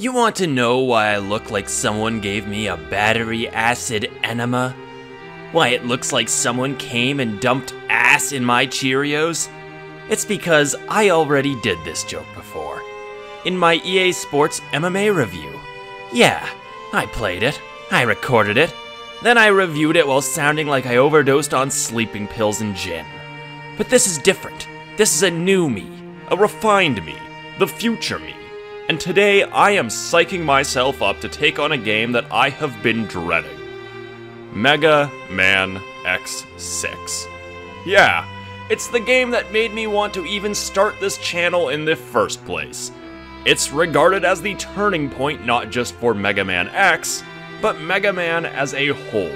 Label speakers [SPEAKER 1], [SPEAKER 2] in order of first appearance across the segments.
[SPEAKER 1] You want to know why I look like someone gave me a battery acid enema? Why it looks like someone came and dumped ass in my Cheerios? It's because I already did this joke before. In my EA Sports MMA review. Yeah, I played it, I recorded it, then I reviewed it while sounding like I overdosed on sleeping pills and gin. But this is different. This is a new me, a refined me, the future me. And today I am psyching myself up to take on a game that I have been dreading. Mega Man X6. Yeah, it's the game that made me want to even start this channel in the first place. It's regarded as the turning point not just for Mega Man X, but Mega Man as a whole.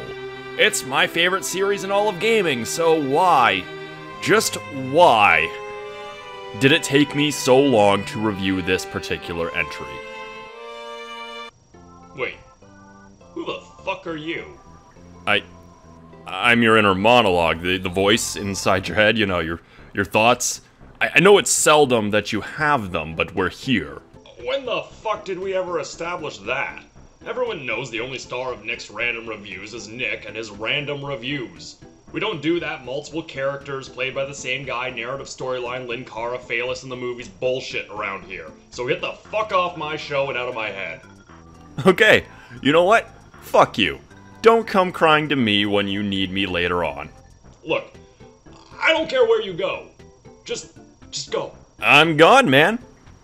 [SPEAKER 1] It's my favorite series in all of gaming, so why, just why, did it take me so long to review this particular entry?
[SPEAKER 2] Wait, who the fuck are you?
[SPEAKER 1] I'm your inner monologue, the voice inside your head, you know, your thoughts. I know it's seldom that you have them, but we're here.
[SPEAKER 2] When the fuck did we ever establish that? Everyone knows the only star of Nick's random reviews is Nick and his random reviews. We don't do that multiple characters played by the same guy, narrative storyline, Linkara, Phaelus in the movies bullshit around here. So get the fuck off my show and out of my head.
[SPEAKER 1] Okay, you know what? Fuck you. Don't come crying to me when you need me later on.
[SPEAKER 2] Look, I don't care where you go. Just go.
[SPEAKER 1] I'm gone, man.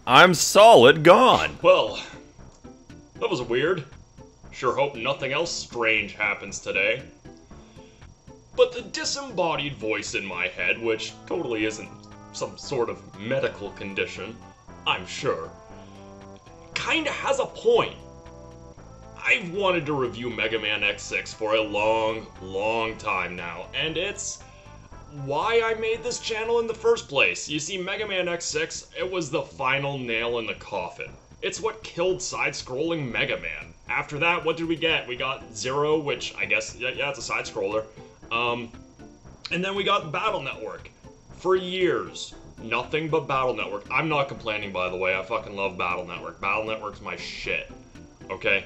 [SPEAKER 1] I'm solid gone.
[SPEAKER 2] Well, that was weird. Sure hope nothing else strange happens today. But the disembodied voice in my head, which totally isn't some sort of medical condition, I'm sure, kinda has a point. I've wanted to review Mega Man X6 for a long time now, and it's why I made this channel in the first place. You see, Mega Man X6, it was the final nail in the coffin. It's what killed side-scrolling Mega Man. After that, what did we get? We got Zero, which I guess, yeah, it's a side-scroller. And then we got Battle Network. For years, nothing but Battle Network. I'm not complaining, by the way. I fucking love Battle Network. Battle Network's my shit. Okay?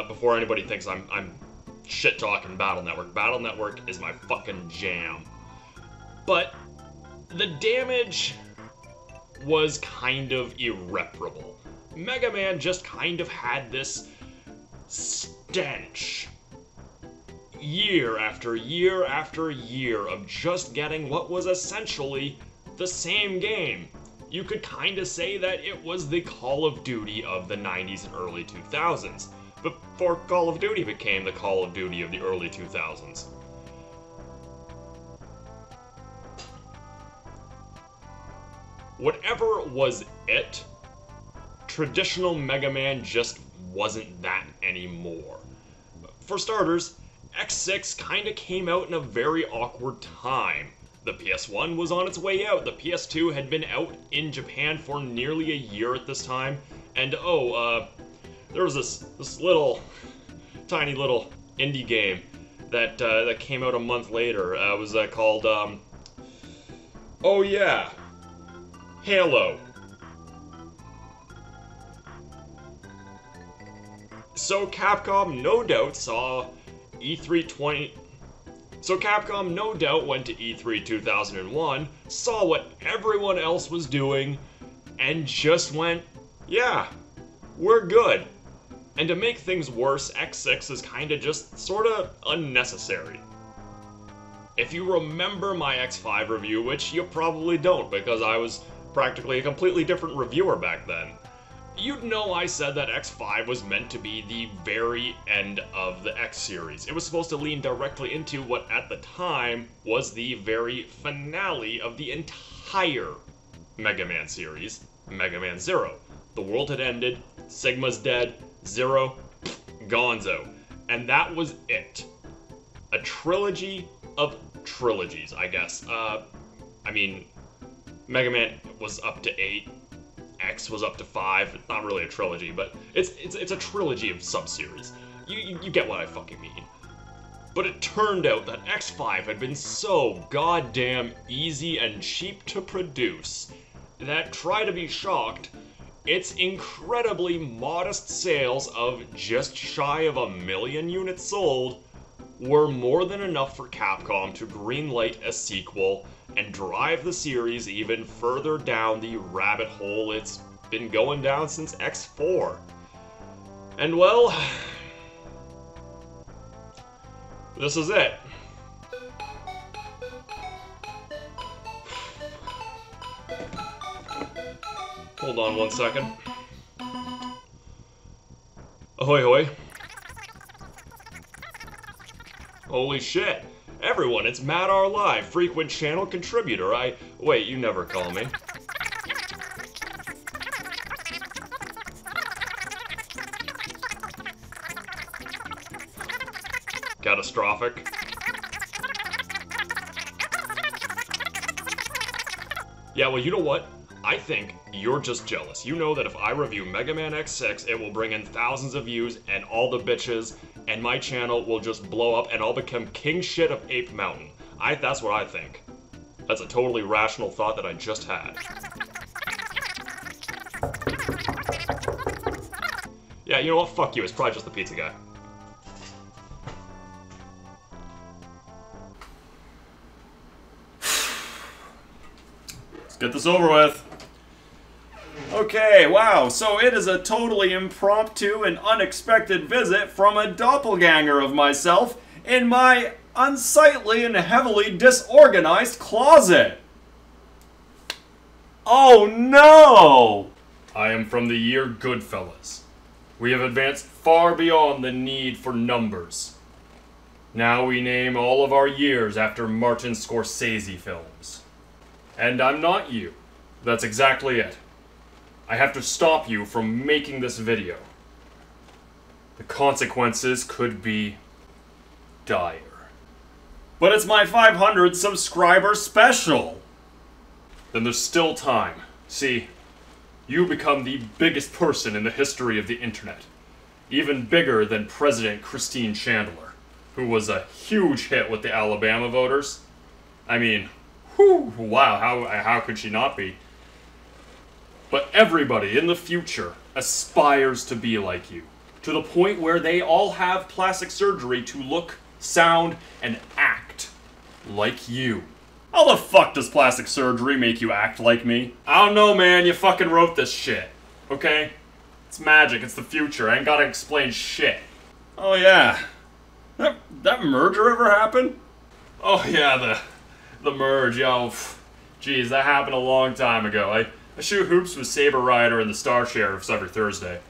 [SPEAKER 2] Before anybody thinks I'm shit-talking Battle Network. Battle Network is my fucking jam. But the damage was kind of irreparable. Mega Man just kind of had this stench. Year after year after year of just getting what was essentially the same game. You could kinda say that it was the Call of Duty of the 90s and early 2000s, before Call of Duty became the Call of Duty of the early 2000s. Whatever was it, traditional Mega Man just wasn't that anymore. For starters, X6 kinda came out in a very awkward time. The PS1 was on its way out, the PS2 had been out in Japan for nearly a year at this time, and there was this little, tiny little indie game that came out a month later. It was called, oh yeah, Halo. So Capcom no doubt went to E3 2001, saw what everyone else was doing, and just went, yeah, we're good. And to make things worse, X6 is kinda just sorta unnecessary. If you remember my X5 review, which you probably don't because I was practically a completely different reviewer back then, you'd know I said that X5 was meant to be the very end of the X series. It was supposed to lean directly into what at the time was the very finale of the entire Mega Man series, Mega Man Zero. The world had ended, Sigma's dead, Zero, gonzo. And that was it. A trilogy of trilogies, I guess. I mean, Mega Man was up to 8, X was up to 5. It's not really a trilogy, but it's a trilogy of sub-series. You get what I fucking mean. But it turned out that X5 had been so goddamn easy and cheap to produce that, try to be shocked, its incredibly modest sales of just shy of 1 million units sold were more than enough for Capcom to greenlight a sequel and drive the series even further down the rabbit hole it's been going down since X4. And well, this is it. Hold on one second. Ahoy hoy. Holy shit. Everyone, it's Matt R. Live, frequent channel contributor. Wait, you never call me. Catastrophic. Yeah, well, you know what? I think you're just jealous. You know that if I review Mega Man X6, it will bring in thousands of views and all the bitches, and my channel will just blow up and I'll become king shit of Ape Mountain. That's what I think. That's a totally rational thought that I just had. Yeah, you know what? Fuck you. It's probably just the pizza guy.
[SPEAKER 3] Let's get this over with. Okay, wow, so it is a totally impromptu and unexpected visit from a doppelganger of myself in my unsightly and heavily disorganized closet. Oh no! I am from the year Goodfellas. We have advanced far beyond the need for numbers. Now we name all of our years after Martin Scorsese films. And I'm not you. That's exactly it. I have to stop you from making this video. The consequences could be dire. But it's my 500 subscriber special! Then there's still time. See, you become the biggest person in the history of the internet. Even bigger than President Christine Chandler, who was a huge hit with the Alabama voters. I mean, whew, wow, how could she not be? But everybody in the future aspires to be like you, to the point where they all have plastic surgery to look, sound, and act like you. How the fuck does plastic surgery make you act like me? I don't know, man, you fucking wrote this shit, okay? It's magic, it's the future, I ain't gotta explain shit. Oh yeah, that merger ever happen? Oh yeah, the merge, yo, geez, that happened a long time ago. I shoot hoops with Saber Rider and the Star Sheriffs every Thursday.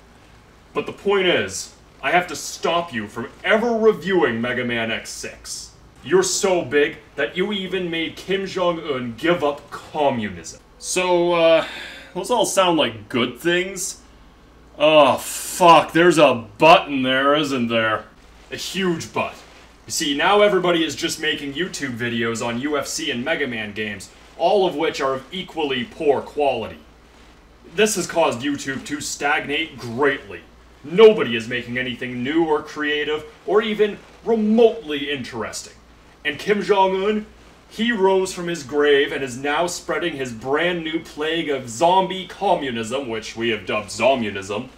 [SPEAKER 3] But the point is, I have to stop you from ever reviewing Mega Man X6. You're so big that you even made Kim Jong-un give up communism. So, those all sound like good things? Oh, fuck, there's a button there, isn't there? A huge butt. You see, now everybody is just making YouTube videos on UFC and Mega Man games, all of which are of equally poor quality. This has caused YouTube to stagnate greatly. Nobody is making anything new or creative, or even remotely interesting. And Kim Jong-un, he rose from his grave and is now spreading his brand new plague of zombie communism, which we have dubbed Zomunism,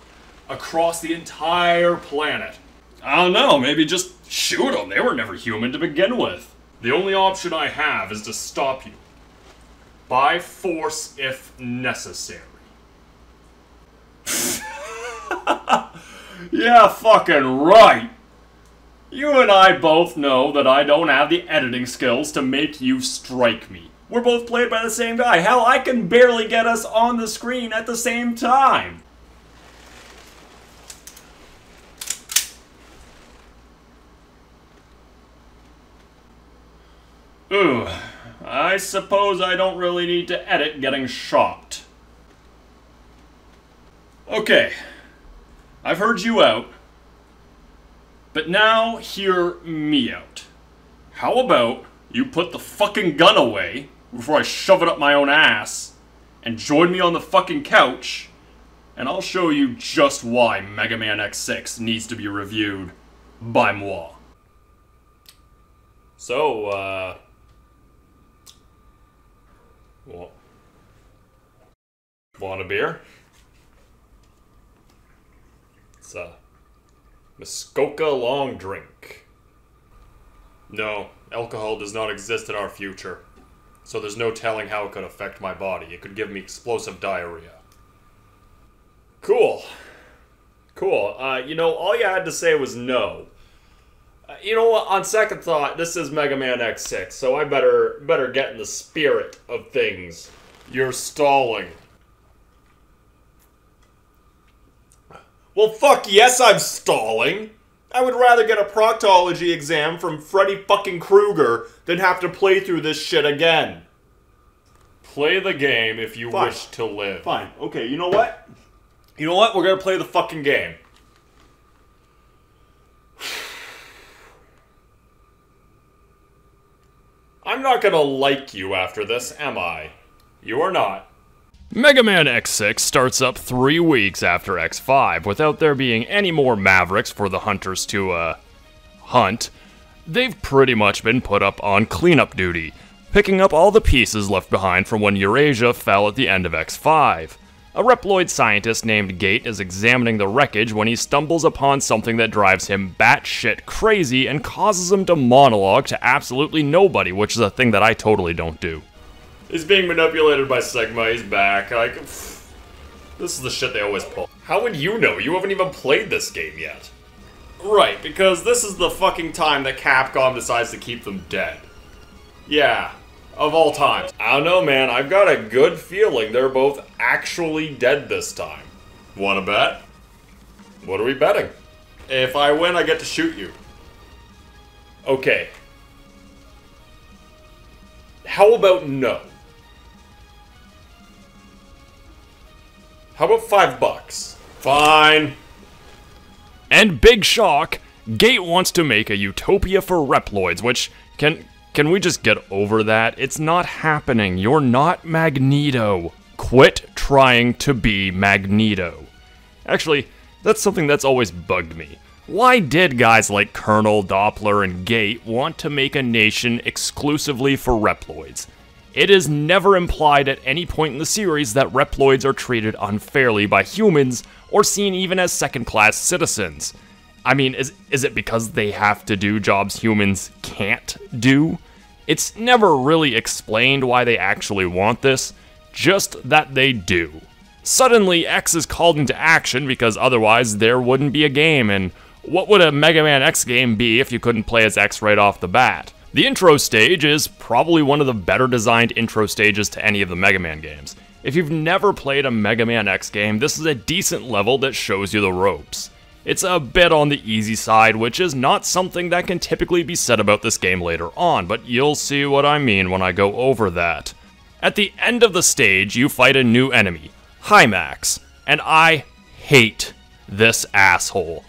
[SPEAKER 3] across the entire planet. I don't know, maybe just shoot them. They were never human to begin with. The only option I have is to stop you. By force if necessary. Yeah, fucking right. You and I both know that I don't have the editing skills to make you strike me. We're both played by the same guy. Hell, I can barely get us on the screen at the same time. Ooh, I suppose I don't really need to edit getting shot. Okay, I've heard you out. But now, hear me out. How about you put the fucking gun away before I shove it up my own ass, and join me on the fucking couch, and I'll show you just why Mega Man X6 needs to be reviewed by moi. So, want a beer? It's a Muskoka long drink. No, alcohol does not exist in our future, so there's no telling how it could affect my body. It could give me explosive diarrhea. Cool. Cool. You know, all you had to say was no. You know what, on second thought, this is Mega Man X6, so I better get in the spirit of things. You're stalling. Well, fuck yes, I'm stalling. I would rather get a proctology exam from Freddy fucking Krueger than have to play through this shit again. Play the game if you wish to live. Fine. Okay, you know what? You know what? We're gonna play the fucking game. I'm not gonna like you after this, am I? You are not.
[SPEAKER 4] Mega Man X6 starts up 3 weeks after X5 without there being any more Mavericks for the hunters to, hunt. They've pretty much been put up on cleanup duty, picking up all the pieces left behind from when Eurasia fell at the end of X5. A Reploid scientist named Gate is examining the wreckage when he stumbles upon something that drives him batshit crazy and causes him to monologue to absolutely nobody, which is a thing that I totally don't do.
[SPEAKER 3] He's being manipulated by Sigma, he's back, like, this is the shit they always pull. How would you know? You haven't even played this game yet. Right, because this is the fucking time that Capcom decides to keep them dead. Yeah, of all times. I don't know, man, I've got a good feeling they're both actually dead this time. Wanna bet? What are we betting? If I win, I get to shoot you. Okay. How about no? How about $5? Fine.
[SPEAKER 4] And big shock, Gate wants to make a utopia for Reploids, which, can we just get over that? It's not happening. You're not Magneto. Quit trying to be Magneto. Actually, that's something that's always bugged me. Why did guys like Colonel, Doppler, and Gate want to make a nation exclusively for Reploids? It is never implied at any point in the series that Reploids are treated unfairly by humans or seen even as second-class citizens. I mean, is it because they have to do jobs humans can't do? It's never really explained why they actually want this, just that they do. Suddenly, X is called into action because otherwise there wouldn't be a game, and what would a Mega Man X game be if you couldn't play as X right off the bat? The intro stage is probably one of the better designed intro stages to any of the Mega Man games. If you've never played a Mega Man X game, this is a decent level that shows you the ropes. It's a bit on the easy side, which is not something that can typically be said about this game later on, but you'll see what I mean when I go over that. At the end of the stage, you fight a new enemy, Hymax, and I hate this asshole.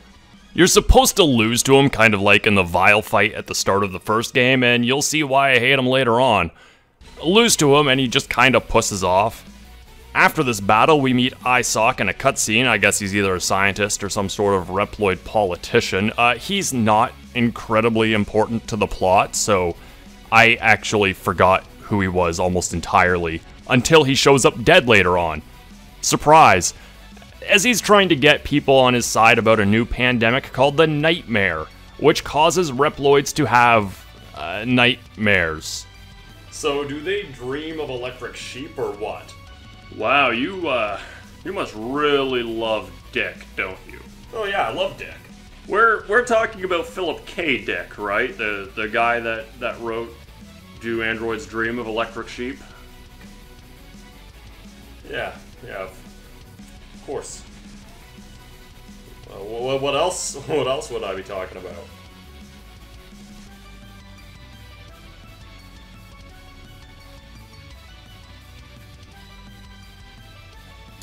[SPEAKER 4] You're supposed to lose to him, kind of like in the Vile fight at the start of the first game, and you'll see why I hate him later on. Lose to him, and he just kind of pusses off. After this battle, we meet Isoc in a cutscene. I guess he's either a scientist or some sort of Reploid politician. He's not incredibly important to the plot, so I actually forgot who he was almost entirely, until he shows up dead later on. Surprise! As he's trying to get people on his side about a new pandemic called the Nightmare, which causes Reploids to have, nightmares.
[SPEAKER 3] So, do they dream of electric sheep or what?
[SPEAKER 4] Wow, you must really love Dick, don't you?
[SPEAKER 3] Oh yeah, I love Dick.
[SPEAKER 4] We're talking about Philip K. Dick, right? The guy that wrote Do Androids Dream of Electric Sheep?
[SPEAKER 3] Yeah, of course. What else? What else would I be talking about?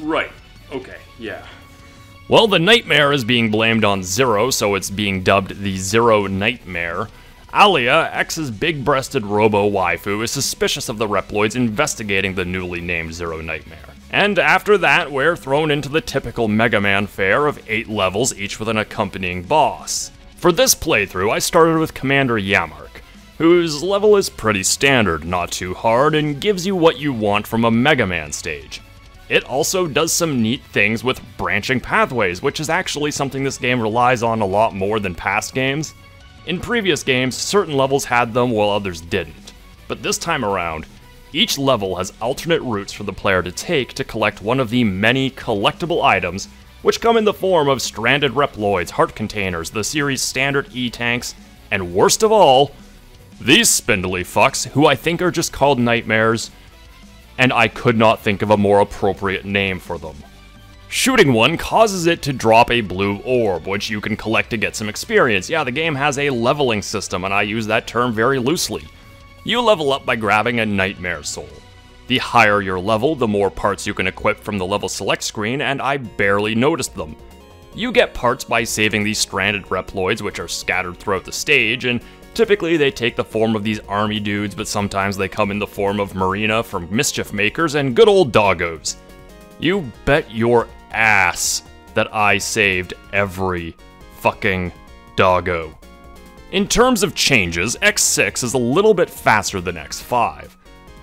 [SPEAKER 4] Right. Okay, yeah. Well, the Nightmare is being blamed on Zero, so it's being dubbed the Zero Nightmare. Alia, X's big-breasted robo-waifu, is suspicious of the Reploids investigating the newly named Zero Nightmare. And after that, we're thrown into the typical Mega Man fare of 8 levels, each with an accompanying boss. For this playthrough, I started with Commander Yamark, whose level is pretty standard, not too hard, and gives you what you want from a Mega Man stage. It also does some neat things with branching pathways, which is actually something this game relies on a lot more than past games. In previous games, certain levels had them while others didn't. But this time around, each level has alternate routes for the player to take to collect one of the many collectible items, which come in the form of stranded Reploids, heart containers, the series' standard E-tanks, and worst of all, these spindly fucks, who I think are just called nightmares, and I could not think of a more appropriate name for them. Shooting one causes it to drop a blue orb, which you can collect to get some experience. Yeah, the game has a leveling system, and I use that term very loosely. You level up by grabbing a nightmare soul. The higher your level, the more parts you can equip from the level select screen, and I barely noticed them. You get parts by saving these stranded Reploids, which are scattered throughout the stage, and typically they take the form of these army dudes, but sometimes they come in the form of Marina from Mischief Makers and good old doggos. You bet your ass that I saved every fucking doggo. In terms of changes, X6 is a little bit faster than X5,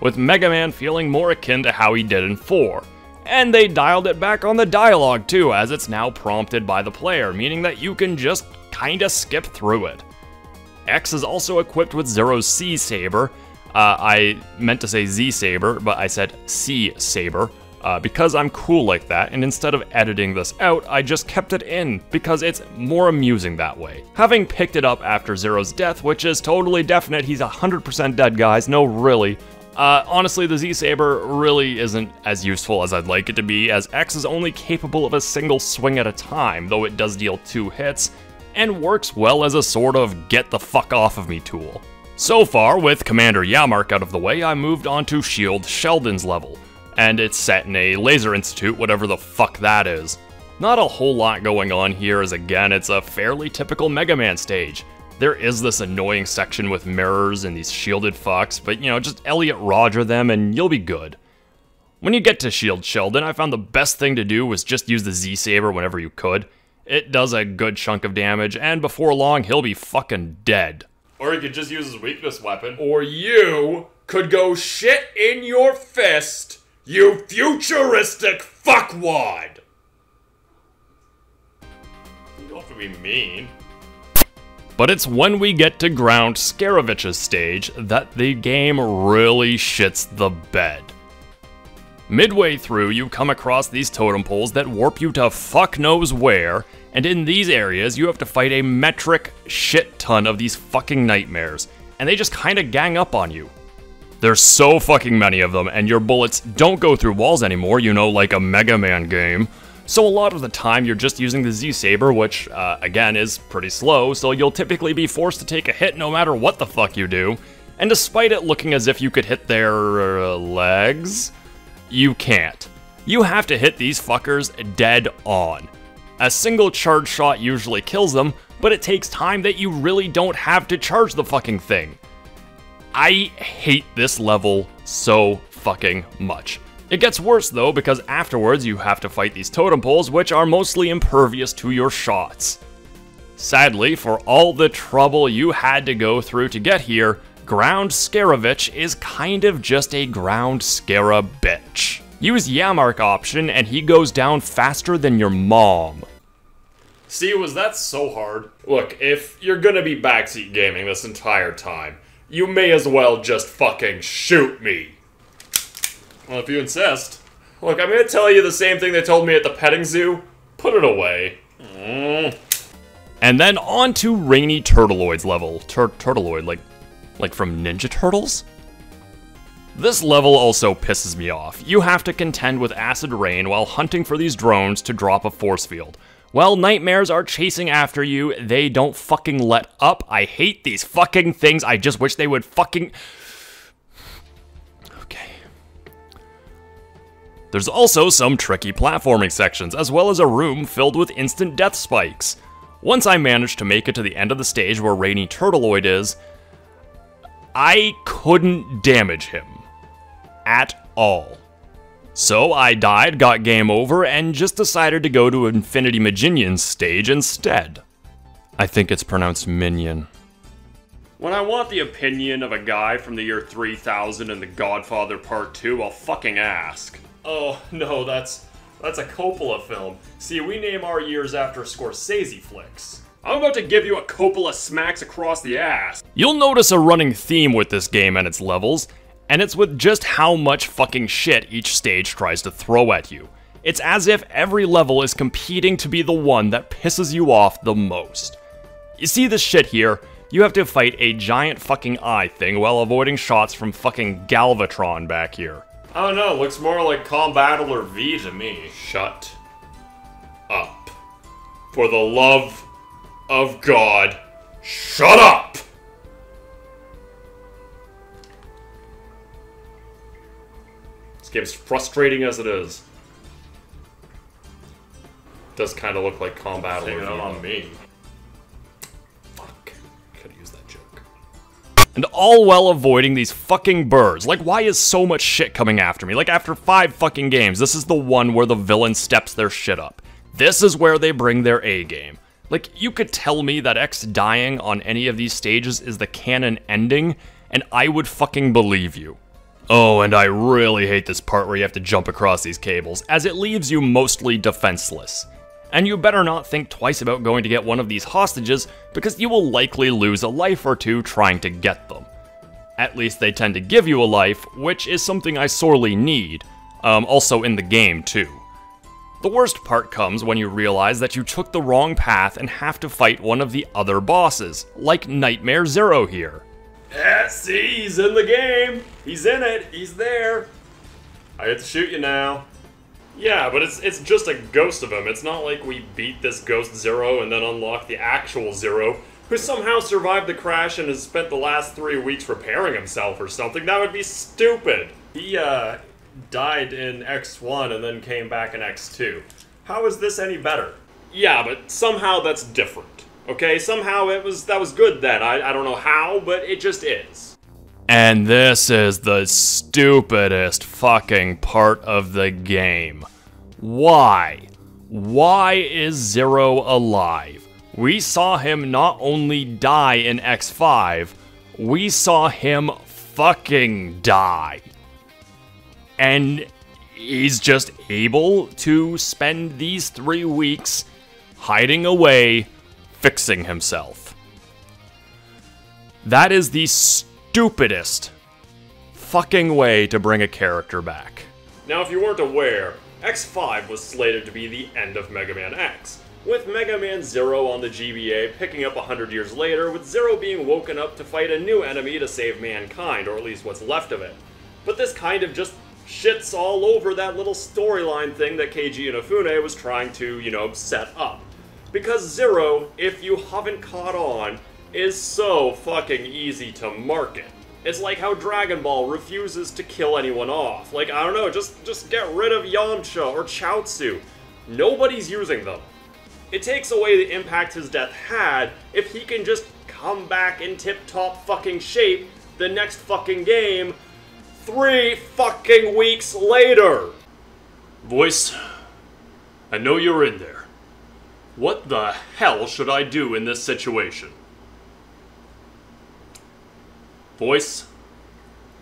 [SPEAKER 4] with Mega Man feeling more akin to how he did in 4. And they dialed it back on the dialogue too, as it's now prompted by the player, meaning that you can just kinda skip through it. X is also equipped with Zero's C-Saber. I meant to say Z-Saber, but I said C-Saber, because I'm cool like that, and instead of editing this out, I just kept it in, because it's more amusing that way. Having picked it up after Zero's death, which is totally definite, he's 100% dead, guys, no really. Honestly, the Z-Saber really isn't as useful as I'd like it to be, as X is only capable of a single swing at a time, though it does deal 2 hits, and works well as a sort of get the fuck off of me tool. So far, with Commander Yamark out of the way, I moved on to Shield Sheldon's level, and it's set in a laser institute, whatever the fuck that is. Not a whole lot going on here, as again, it's a fairly typical Mega Man stage. There is this annoying section with mirrors and these shielded fucks, but you know, just Elliot Roger them and you'll be good. When you get to Shield Sheldon, I found the best thing to do was just use the Z-Saber whenever you could. It does a good chunk of damage, and before long, he'll be fucking dead.
[SPEAKER 3] Or he could just use his weakness weapon. Or you could go shit in your fist, you futuristic fuckwad! You don't have to be mean.
[SPEAKER 4] But it's when we get to Ground Scarovich's stage that the game really shits the bed. Midway through, you come across these totem poles that warp you to fuck knows where, and in these areas you have to fight a metric shit ton of these fucking nightmares, and they just kinda gang up on you. There's so fucking many of them, and your bullets don't go through walls anymore, you know, like a Mega Man game. So a lot of the time you're just using the Z-Saber, which, again, is pretty slow, so you'll typically be forced to take a hit no matter what the fuck you do. And despite it looking as if you could hit their legs, you can't. You have to hit these fuckers dead on. A single charge shot usually kills them, but it takes time that you really don't have to charge the fucking thing. I hate this level so fucking much. It gets worse though, because afterwards you have to fight these totem poles, which are mostly impervious to your shots. Sadly, for all the trouble you had to go through to get here, Ground Scarovich is kind of just a Ground Scarabitch. Use Yamark option and he goes down faster than your mom.
[SPEAKER 3] See, was that so hard? Look, if you're gonna be backseat gaming this entire time, you may as well just fucking shoot me. Well, if you insist. Look, I'm gonna tell you the same thing they told me at the petting zoo. Put it away.
[SPEAKER 4] And then on to Rainy Turtleoid's level. Turtleoid, like from Ninja Turtles? This level also pisses me off. You have to contend with acid rain while hunting for these drones to drop a force field. While nightmares are chasing after you, they don't fucking let up. I hate these fucking things. I just wish they would fucking... Okay. There's also some tricky platforming sections, as well as a room filled with instant death spikes. Once I managed to make it to the end of the stage where Rainy Turtleoid is, I couldn't damage him. At all. So I died, got game over, and just decided to go to Infinity Maginion's stage instead. I think it's pronounced Minion.
[SPEAKER 3] When I want the opinion of a guy from the year 3000 in The Godfather Part 2, I'll fucking ask. Oh, no, that's a Coppola film. See, we name our years after Scorsese flicks. I'm about to give you a Coppola smacks across the ass.
[SPEAKER 4] You'll notice a running theme with this game and its levels, and it's with just how much fucking shit each stage tries to throw at you. It's as if every level is competing to be the one that pisses you off the most. You see this shit here? You have to fight a giant fucking eye thing while avoiding shots from fucking Galvatron back here.
[SPEAKER 3] I don't know, looks more like Combattler V to me. Shut up. For the love of God, shut up! This game's frustrating as it is. Does kind of look like Combattler V on me. Fuck. Could've used that joke.
[SPEAKER 4] And all while avoiding these fucking birds. Like, why is so much shit coming after me? Like, after 5 fucking games, this is the one where the villain steps their shit up. This is where they bring their A game. Like, you could tell me that X dying on any of these stages is the canon ending, and I would fucking believe you. Oh, and I really hate this part where you have to jump across these cables, as it leaves you mostly defenseless. And you better not think twice about going to get one of these hostages, because you will likely lose a life or two trying to get them. At least they tend to give you a life, which is something I sorely need. Also in the game, too. The worst part comes when you realize that you took the wrong path and have to fight one of the other bosses, like Nightmare Zero here.
[SPEAKER 3] Yeah, see, he's in the game. He's in it. He's there. I get to shoot you now. Yeah, but it's just a ghost of him. It's not like we beat this Ghost Zero and then unlock the actual Zero, who somehow survived the crash and has spent the last 3 weeks repairing himself or something. That would be stupid. He, died in X1 and then came back in X2. How is this any better? Yeah, but somehow that's different. Okay, somehow that was good then. I don't know how, but it just is.
[SPEAKER 4] And this is the stupidest fucking part of the game. Why? Why is Zero alive? We saw him not only die in X5, we saw him fucking die. And he's just able to spend these 3 weeks hiding away, fixing himself. That is the stupidest fucking way to bring a character back.
[SPEAKER 3] Now, if you weren't aware, X5 was slated to be the end of Mega Man X, with Mega Man Zero on the GBA picking up 100 years later, with Zero being woken up to fight a new enemy to save mankind, or at least what's left of it. But this kind of just shits all over that little storyline thing that Keiji Inafune was trying to, set up. Because Zero, if you haven't caught on, is so fucking easy to market. It's like how Dragon Ball refuses to kill anyone off. Like, I don't know, just get rid of Yamcha or Chaozu. Nobody's using them. It takes away the impact his death had if he can just come back in tip-top fucking shape the next fucking game 3 fucking weeks later. Voice, I know you're in there. What the hell should I do in this situation? Voice?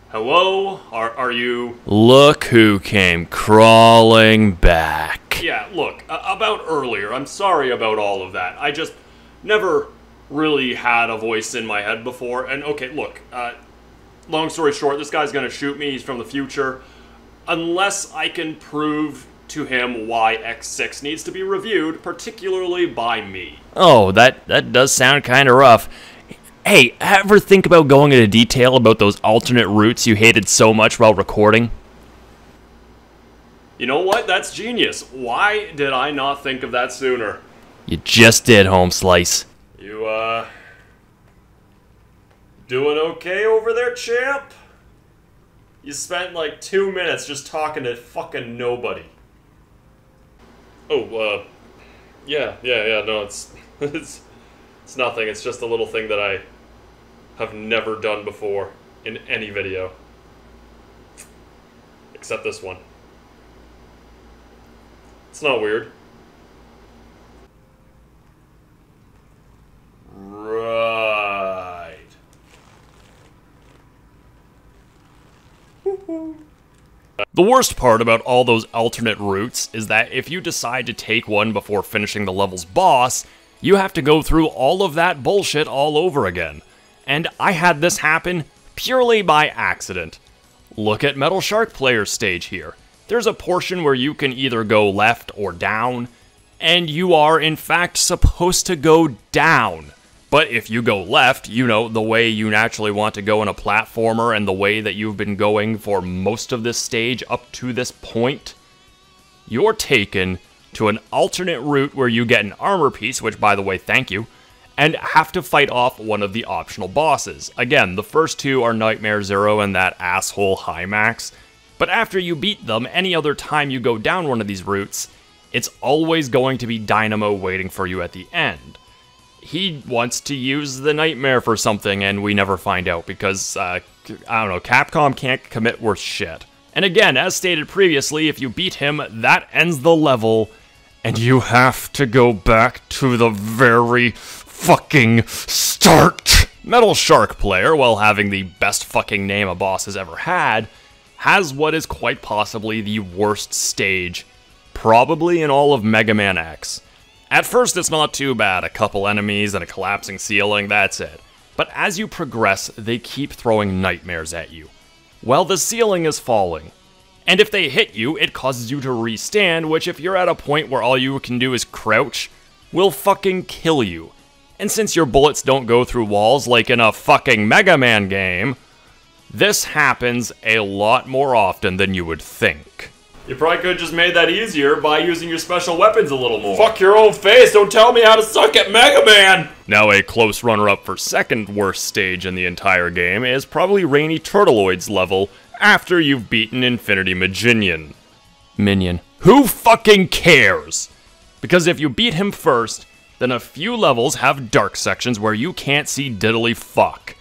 [SPEAKER 3] Hello? Are you...
[SPEAKER 4] Look who came crawling back.
[SPEAKER 3] Yeah, look, about earlier, I'm sorry about all of that. I just never really had a voice in my head before. And okay, look, long story short, this guy's gonna shoot me, he's from the future. Unless I can prove to him why X6 needs to be reviewed, particularly by me.
[SPEAKER 4] Oh, that does sound kinda rough. Hey, ever think about going into detail about those alternate routes you hated so much while recording?
[SPEAKER 3] You know what? That's genius. Why did I not think of that sooner?
[SPEAKER 4] You just did, Home Slice.
[SPEAKER 3] You, doing okay over there, champ? You spent like 2 minutes just talking to fucking nobody. Oh, yeah, no, it's nothing. It's just a little thing that I have never done before in any video. Except this one. It's not weird. Right. Woohoo.
[SPEAKER 4] The worst part about all those alternate routes is that if you decide to take one before finishing the level's boss, you have to go through all of that bullshit all over again. And I had this happen purely by accident. Look at Metal Shark Player's stage here. There's a portion where you can either go left or down, and you are in fact supposed to go down. But if you go left, you know, the way you naturally want to go in a platformer and the way that you've been going for most of this stage up to this point, you're taken to an alternate route where you get an armor piece, which by the way, thank you, and have to fight off one of the optional bosses. Again, the first two are Nightmare Zero and that asshole Hymax, but after you beat them, any other time you go down one of these routes, it's always going to be Dynamo waiting for you at the end. He wants to use the Nightmare for something, and we never find out because, I don't know, Capcom can't commit worth shit. And again, as stated previously, if you beat him, that ends the level, and you have to go back to the very fucking start. Metal Shark Player, while having the best fucking name a boss has ever had, has what is quite possibly the worst stage, probably in all of Mega Man X. At first, it's not too bad, a couple enemies and a collapsing ceiling, that's it. But as you progress, they keep throwing nightmares at you, while the ceiling is falling. And if they hit you, it causes you to restand, which if you're at a point where all you can do is crouch, will fucking kill you. And since your bullets don't go through walls like in a fucking Mega Man game, this happens a lot more often than you would think.
[SPEAKER 3] You probably could have just made that easier by using your special weapons a little more.
[SPEAKER 4] Fuck your own face, don't tell me how to suck at Mega Man! Now a close runner-up for second worst stage in the entire game is probably Rainy Turtleoid's level after you've beaten Infinity Maginion. Minion. Who fucking cares? Because if you beat him first, then a few levels have dark sections where you can't see diddly fuck.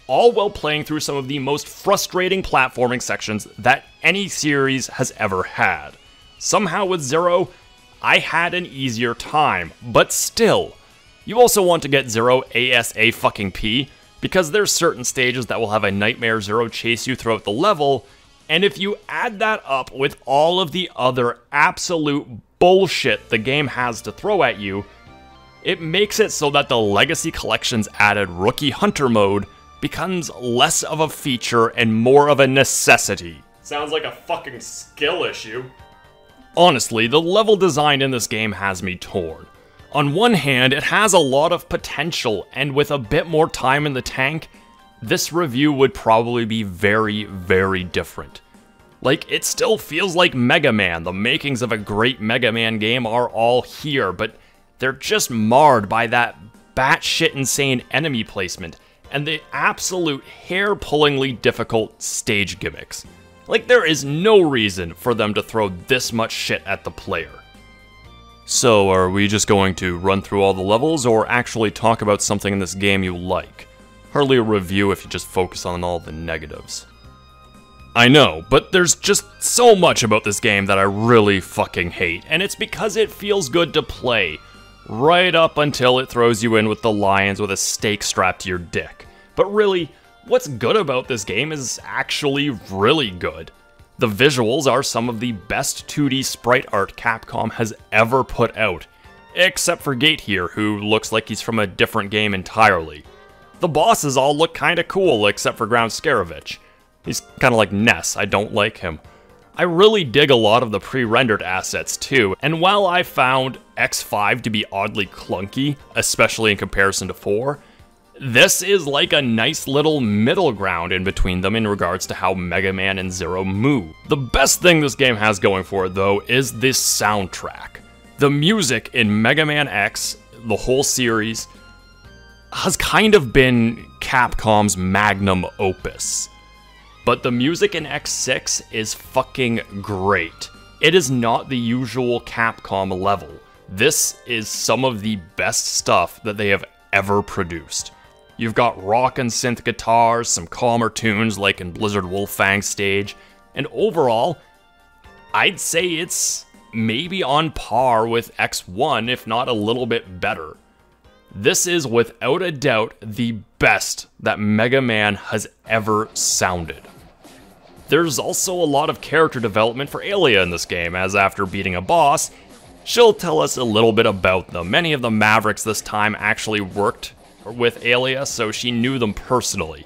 [SPEAKER 4] All while playing through some of the most frustrating platforming sections that any series has ever had. Somehow with Zero, I had an easier time, but still. You also want to get Zero ASA fucking P, because there's certain stages that will have a Nightmare Zero chase you throughout the level, and if you add that up with all of the other absolute bullshit the game has to throw at you, it makes it so that the Legacy Collection's added Rookie Hunter mode becomes less of a feature and more of a necessity.
[SPEAKER 3] Sounds like a fucking skill issue.
[SPEAKER 4] Honestly, the level design in this game has me torn. On one hand, it has a lot of potential, and with a bit more time in the tank, this review would probably be very, very different. Like, it still feels like Mega Man. The makings of a great Mega Man game are all here, but they're just marred by that batshit insane enemy placement and the absolute hair-pullingly difficult stage gimmicks. Like, there is no reason for them to throw this much shit at the player. So, are we just going to run through all the levels, or actually talk about something in this game you like? Hardly a review if you just focus on all the negatives. I know, but there's just so much about this game that I really fucking hate, and it's because it feels good to play, right up until it throws you in with the lions with a stake strapped to your dick. But really, what's good about this game is actually really good. The visuals are some of the best 2D sprite art Capcom has ever put out, except for Gate here, who looks like he's from a different game entirely. The bosses all look kinda cool, except for Ground Scaravich. He's kinda like Ness, I don't like him. I really dig a lot of the pre-rendered assets too, and while I found X5 to be oddly clunky, especially in comparison to 4, this is like a nice little middle ground in between them in regards to how Mega Man and Zero move. The best thing this game has going for it though is this soundtrack. The music in Mega Man X, the whole series, has kind of been Capcom's magnum opus. But the music in X6 is fucking great. It is not the usual Capcom level. This is some of the best stuff that they have ever produced. You've got rock and synth guitars, some calmer tunes like in Blizzard Wolfang's stage, and overall, I'd say it's maybe on par with X1, if not a little bit better. This is without a doubt the best that Mega Man has ever sounded. there's also a lot of character development for Aelia in this game, as after beating a boss, she'll tell us a little bit about them. Many of the Mavericks this time actually worked with Aelia, so she knew them personally.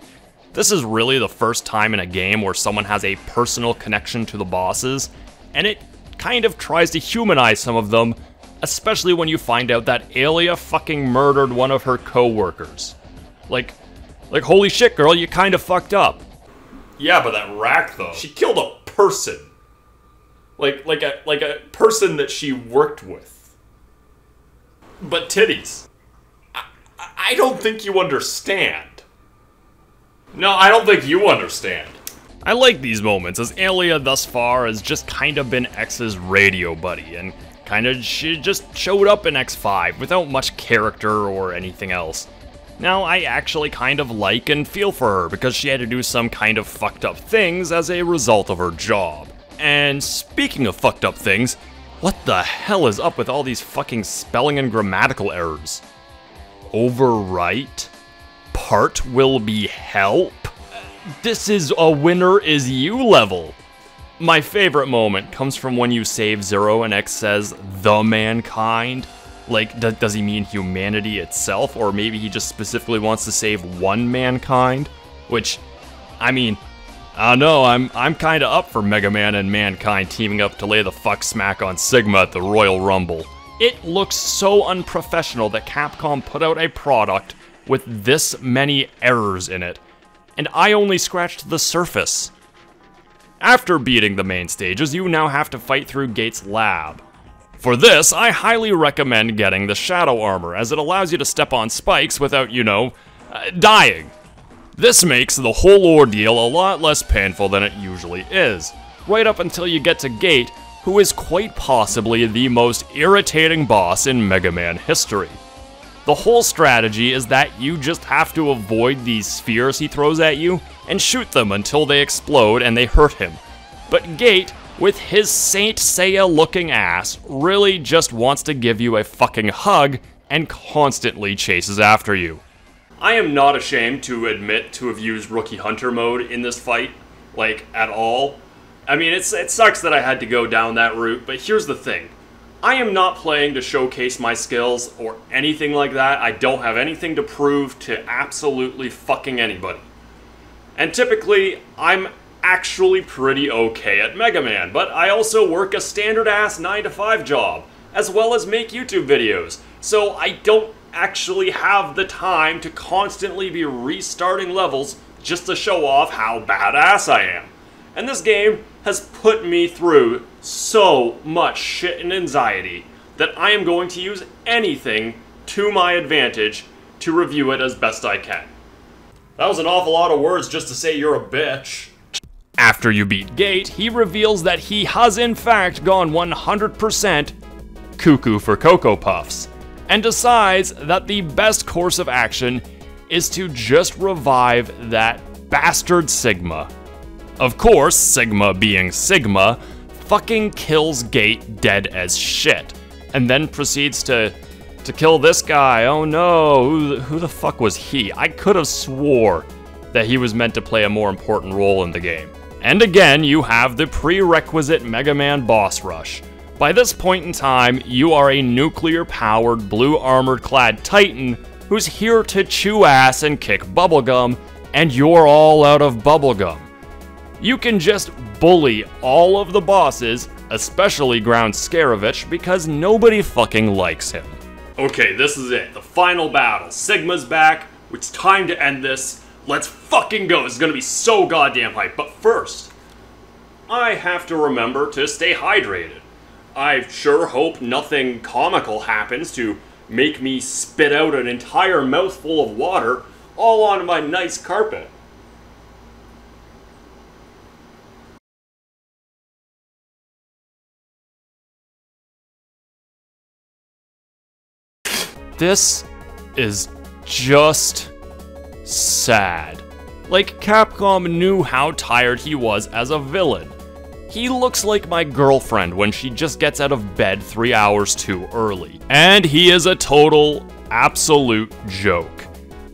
[SPEAKER 4] This is really the first time in a game where someone has a personal connection to the bosses, and it kind of tries to humanize some of them, especially when you find out that Aelia fucking murdered one of her co-workers. Like, holy shit, girl, you kind of fucked up.
[SPEAKER 3] Yeah, but that rack though, she killed a person. Like a person that she worked with. But titties. I don't think you understand. No, I don't think you understand.
[SPEAKER 4] I like these moments, as Aelia thus far has just kind of been X's radio buddy, and she just showed up in X5 without much character or anything else. Now, I actually kind of like and feel for her, because she had to do some kind of fucked up things as a result of her job. And speaking of fucked up things, what the hell is up with all these fucking spelling and grammatical errors? Overwrite? Part will be help? This is a winner is you level. My favorite moment comes from when you save Zero and X says, the mankind. Like, does he mean humanity itself? Or maybe he just specifically wants to save one mankind? Which, I mean, I don't know, I'm kinda up for Mega Man and Mankind teaming up to lay the fuck smack on Sigma at the Royal Rumble. It looks so unprofessional that Capcom put out a product with this many errors in it, and I only scratched the surface. After beating the main stages, you now have to fight through Gate's lab. For this, I highly recommend getting the Shadow Armor, as it allows you to step on spikes without, dying. This makes the whole ordeal a lot less painful than it usually is, right up until you get to Gate, who is quite possibly the most irritating boss in Mega Man history. The whole strategy is that you just have to avoid these spheres he throws at you, and shoot them until they explode and they hurt him. But Gate, with his Saint Seiya looking ass, really just wants to give you a fucking hug and constantly chases after you. I am not ashamed to admit to have used Rookie Hunter mode in this fight, like, at all. I mean, it sucks that I had to go down that route, but here's the thing. I am not playing to showcase my skills or anything like that. I don't have anything to prove to absolutely fucking anybody. And typically, I'm actually pretty okay at Mega Man, but I also work a standard-ass 9-to-5 job, as well as make YouTube videos, so I don't actually have the time to constantly be restarting levels just to show off how badass I am. And this game has put me through so much shit and anxiety that I am going to use anything to my advantage to review it as best I can. That was an awful lot of words just to say you're a bitch. After you beat Gate, he reveals that he has in fact gone 100% cuckoo for Cocoa Puffs, and decides that the best course of action is to just revive that bastard Sigma. Of course, Sigma being Sigma, fucking kills Gate dead as shit, and then proceeds to kill this guy. Oh no, who the fuck was he? I could have swore that he was meant to play a more important role in the game. And again, you have the prerequisite Mega Man boss rush. By this point in time, you are a nuclear-powered, blue-armored-clad Titan who's here to chew ass and kick bubblegum, and you're all out of bubblegum. You can just bully all of the bosses, especially Ground Scarovich, because nobody fucking likes him. Okay, this is it. The final battle. Sigma's back. It's time to end this. Let's fucking go. This is gonna be so goddamn hype. But first, I have to remember to stay hydrated. I sure hope nothing comical happens to make me spit out an entire mouthful of water all on my nice carpet. This is just sad. Like, Capcom knew how tired he was as a villain. He looks like my girlfriend when she just gets out of bed 3 hours too early. And he is a total, absolute joke.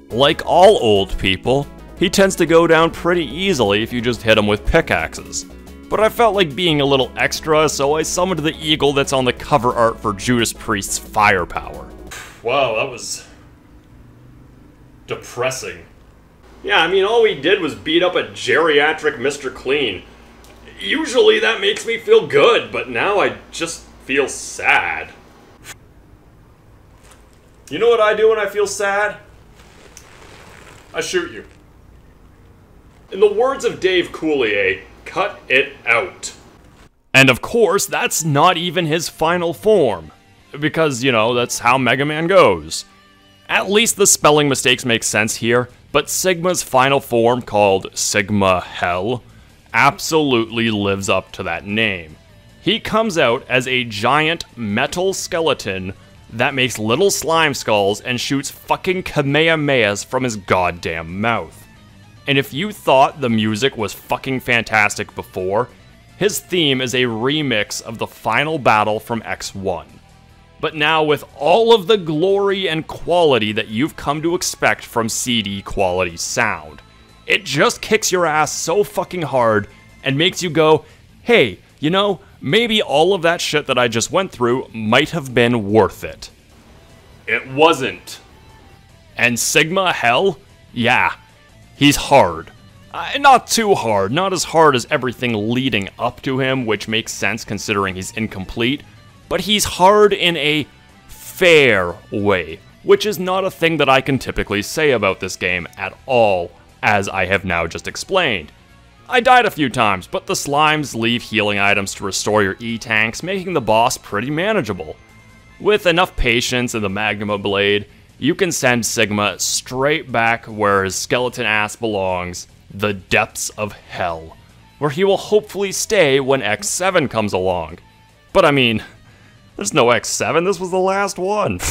[SPEAKER 4] Like all old people, He tends to go down pretty easily if you just hit him with pickaxes. But I felt like being a little extra, so I summoned the eagle that's on the cover art for Judas Priest's Firepower.
[SPEAKER 3] Wow, that was depressing.
[SPEAKER 4] Yeah, I mean, all we did was beat up a geriatric Mr. Clean. Usually that makes me feel good, but now I just feel sad. You know what I do when I feel sad? I shoot you. In the words of Dave Coulier, cut it out. And of course, that's not even his final form. Because, you know, that's how Mega Man goes. At least the spelling mistakes make sense here, but Sigma's final form, called Sigma Hell, absolutely lives up to that name. He comes out as a giant metal skeleton that makes little slime skulls and shoots fucking Kamehamehas from his goddamn mouth. And if you thought the music was fucking fantastic before, his theme is a remix of the final battle from X1. But now with all of the glory and quality that you've come to expect from CD quality sound, it just kicks your ass so fucking hard and makes you go, hey, you know, maybe all of that shit that I just went through might have been worth it. It wasn't. And Sigma Hell? Yeah. He's hard. Not too hard, not as hard as everything leading up to him, which makes sense considering he's incomplete, but he's hard in a fair way, which is not a thing that I can typically say about this game at all, as I have now just explained. I died a few times, but the slimes leave healing items to restore your E-tanks, making the boss pretty manageable. With enough patience and the Magma Blade, you can send Sigma straight back where his skeleton ass belongs, the depths of hell, where he will hopefully stay when X7 comes along. But I mean, there's no X7, this was the last one.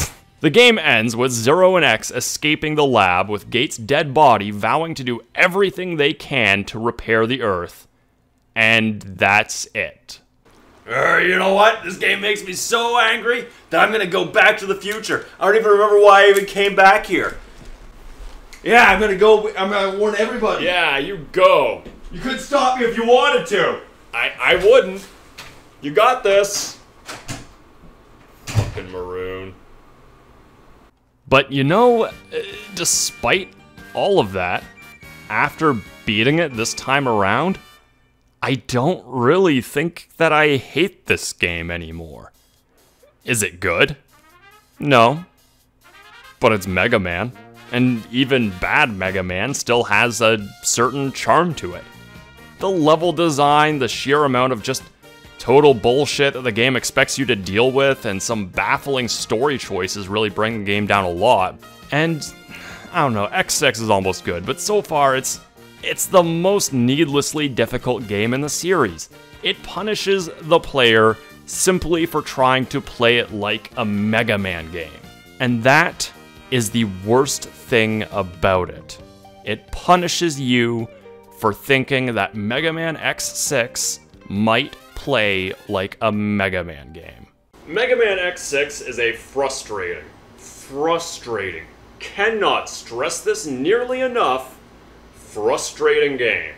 [SPEAKER 4] The game ends with Zero and X escaping the lab with Gates' dead body vowing to do everything they can to repair the Earth. And that's it. You know what? This game makes me so angry that I'm gonna go back to the future. I don't even remember why I even came back here. Yeah, I'm gonna warn everybody. Yeah, you go. You couldn't stop me if you wanted to. I wouldn't. You got this. Fucking maroon. But you know, despite all of that, after beating it this time around, I don't really think that I hate this game anymore. Is it good? No. But it's Mega Man, and even bad Mega Man still has a certain charm to it. The level design, the sheer amount of just total bullshit that the game expects you to deal with, and some baffling story choices really bring the game down a lot. And, I don't know, X6 is almost good, but so far it's the most needlessly difficult game in the series. It punishes the player simply for trying to play it like a Mega Man game. And that is the worst thing about it. It punishes you for thinking that Mega Man X6 might play like a Mega Man game. Mega Man X6 is a frustrating, cannot stress this nearly enough, frustrating game.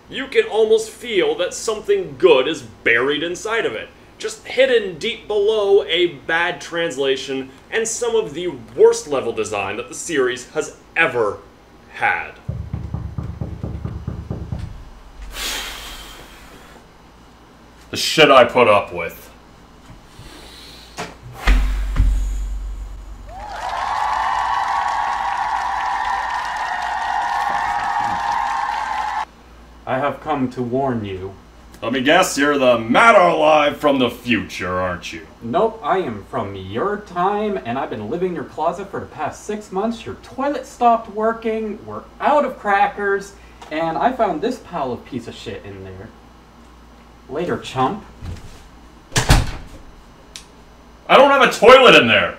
[SPEAKER 4] You can almost feel that something good is buried inside of it, just hidden deep below a bad translation and some of the worst level design that the series has ever had. The shit I put up with.
[SPEAKER 5] I have come to warn you.
[SPEAKER 4] Let me guess, you're the matter alive from the future, aren't you?
[SPEAKER 5] Nope, I am from your time, and I've been living in your closet for the past 6 months. Your toilet stopped working, we're out of crackers, and I found this pile of piece of shit in there. Later, chump.
[SPEAKER 4] I don't have a toilet in there!